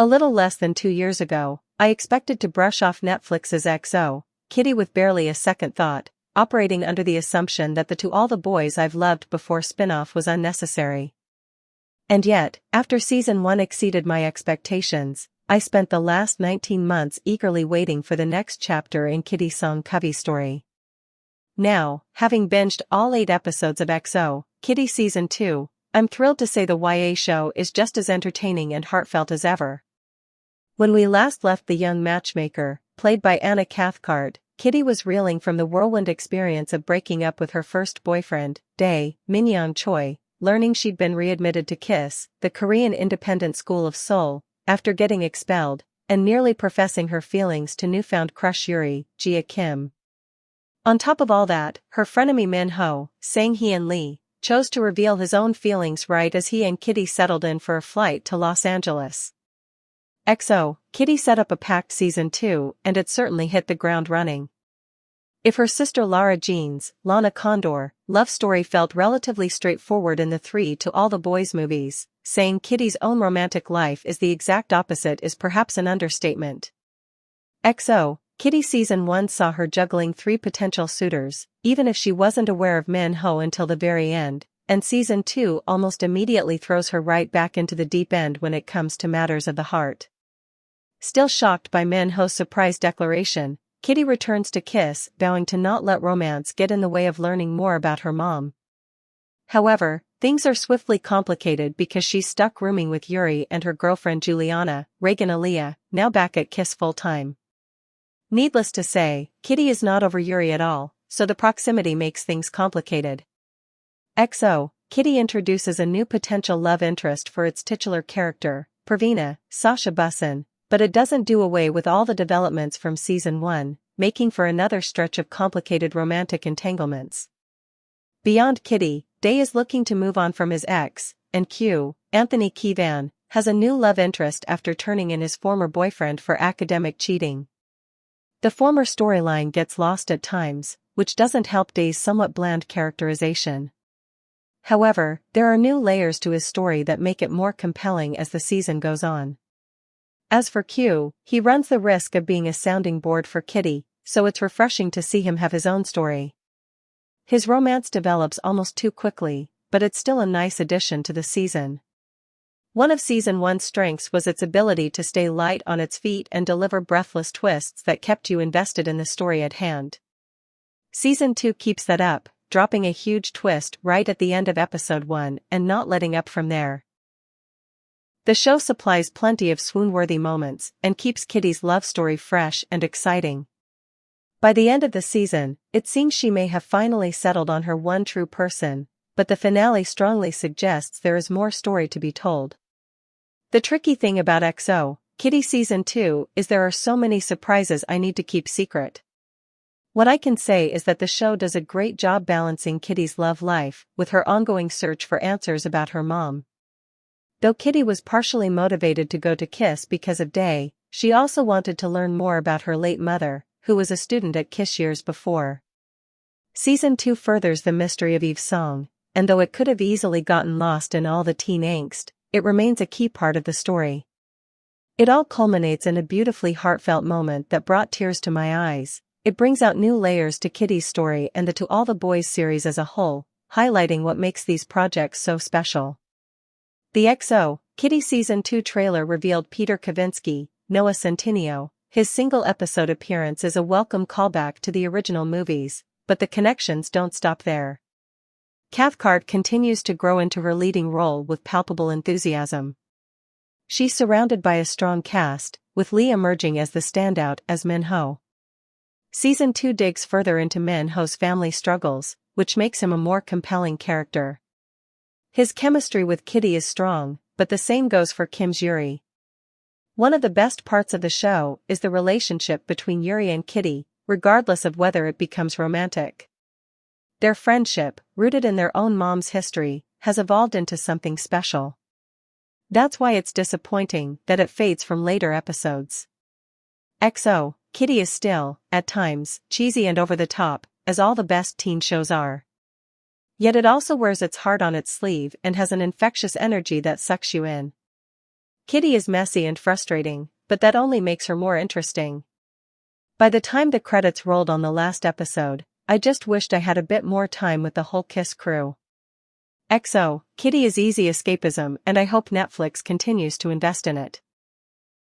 A little less than 2 years ago, I expected to brush off Netflix's XO, Kitty with barely a second thought, operating under the assumption that the To All the Boys I've Loved Before spin-off was unnecessary. And yet, after season 1 exceeded my expectations, I spent the last 19 months eagerly waiting for the next chapter in Kitty Song Covey's story. Now, having binged all 8 episodes of XO, Kitty Season 2, I'm thrilled to say the YA show is just as entertaining and heartfelt as ever. When we last left the young matchmaker, played by Anna Cathcart, Kitty was reeling from the whirlwind experience of breaking up with her first boyfriend, Dae Min-young Choi, learning she'd been readmitted to KISS, the Korean independent school of Seoul, after getting expelled, and nearly professing her feelings to newfound crush Yuri, Jia Kim. On top of all that, her frenemy Min-ho, Sang-hyun Lee, chose to reveal his own feelings right as he and Kitty settled in for a flight to Los Angeles. XO, Kitty set up a packed season 2, and it certainly hit the ground running. If her sister Lara Jean's, Lana Condor, love story felt relatively straightforward in the 3 To All the Boys movies, saying Kitty's own romantic life is the exact opposite is perhaps an understatement. XO, Kitty Season 1 saw her juggling 3 potential suitors, even if she wasn't aware of Min-ho until the very end, and Season 2 almost immediately throws her right back into the deep end when it comes to matters of the heart. Still shocked by Min-ho's surprise declaration, Kitty returns to KISS, vowing to not let romance get in the way of learning more about her mom. However, things are swiftly complicated because she's stuck rooming with Yuri and her girlfriend Juliana, Reagan Aaliyah, now back at KISS full-time. Needless to say, Kitty is not over Yuri at all, so the proximity makes things complicated. XO, Kitty introduces a new potential love interest for its titular character, Pravina, Sasha Bussin, but it doesn't do away with all the developments from Season 1, making for another stretch of complicated romantic entanglements. Beyond Kitty, Dae is looking to move on from his ex, and Q, Anthony Kivan, has a new love interest after turning in his former boyfriend for academic cheating. The former storyline gets lost at times, which doesn't help Dae's somewhat bland characterization. However, there are new layers to his story that make it more compelling as the season goes on. As for Q, he runs the risk of being a sounding board for Kitty, so it's refreshing to see him have his own story. His romance develops almost too quickly, but it's still a nice addition to the season. One of Season 1's strengths was its ability to stay light on its feet and deliver breathless twists that kept you invested in the story at hand. Season 2 keeps that up, dropping a huge twist right at the end of Episode 1 and not letting up from there. The show supplies plenty of swoon-worthy moments and keeps Kitty's love story fresh and exciting. By the end of the season, it seems she may have finally settled on her one true person, but the finale strongly suggests there is more story to be told. The tricky thing about XO, Kitty Season 2, is there are so many surprises I need to keep secret. What I can say is that the show does a great job balancing Kitty's love life with her ongoing search for answers about her mom. Though Kitty was partially motivated to go to KISS because of Dae, she also wanted to learn more about her late mother, who was a student at KISS years before. Season 2 furthers the mystery of Eve's song, and though it could have easily gotten lost in all the teen angst, it remains a key part of the story. It all culminates in a beautifully heartfelt moment that brought tears to my eyes. It brings out new layers to Kitty's story and the To All the Boys series as a whole, highlighting what makes these projects so special. The XO, Kitty Season 2 trailer revealed Peter Kavinsky, Noah Centineo. His single-episode appearance is a welcome callback to the original movies, but the connections don't stop there. Cathcart continues to grow into her leading role with palpable enthusiasm. She's surrounded by a strong cast, with Lee emerging as the standout as Min-ho. Season 2 digs further into Min-ho's family struggles, which makes him a more compelling character. His chemistry with Kitty is strong, but the same goes for Kim's Yuri. One of the best parts of the show is the relationship between Yuri and Kitty, regardless of whether it becomes romantic. Their friendship, rooted in their own mom's history, has evolved into something special. That's why it's disappointing that it fades from later episodes. XO, Kitty is still, at times, cheesy and over the top, as all the best teen shows are. Yet it also wears its heart on its sleeve and has an infectious energy that sucks you in. Kitty is messy and frustrating, but that only makes her more interesting. By the time the credits rolled on the last episode, I just wished I had a bit more time with the whole Kiss crew. XO, Kitty is easy escapism and I hope Netflix continues to invest in it.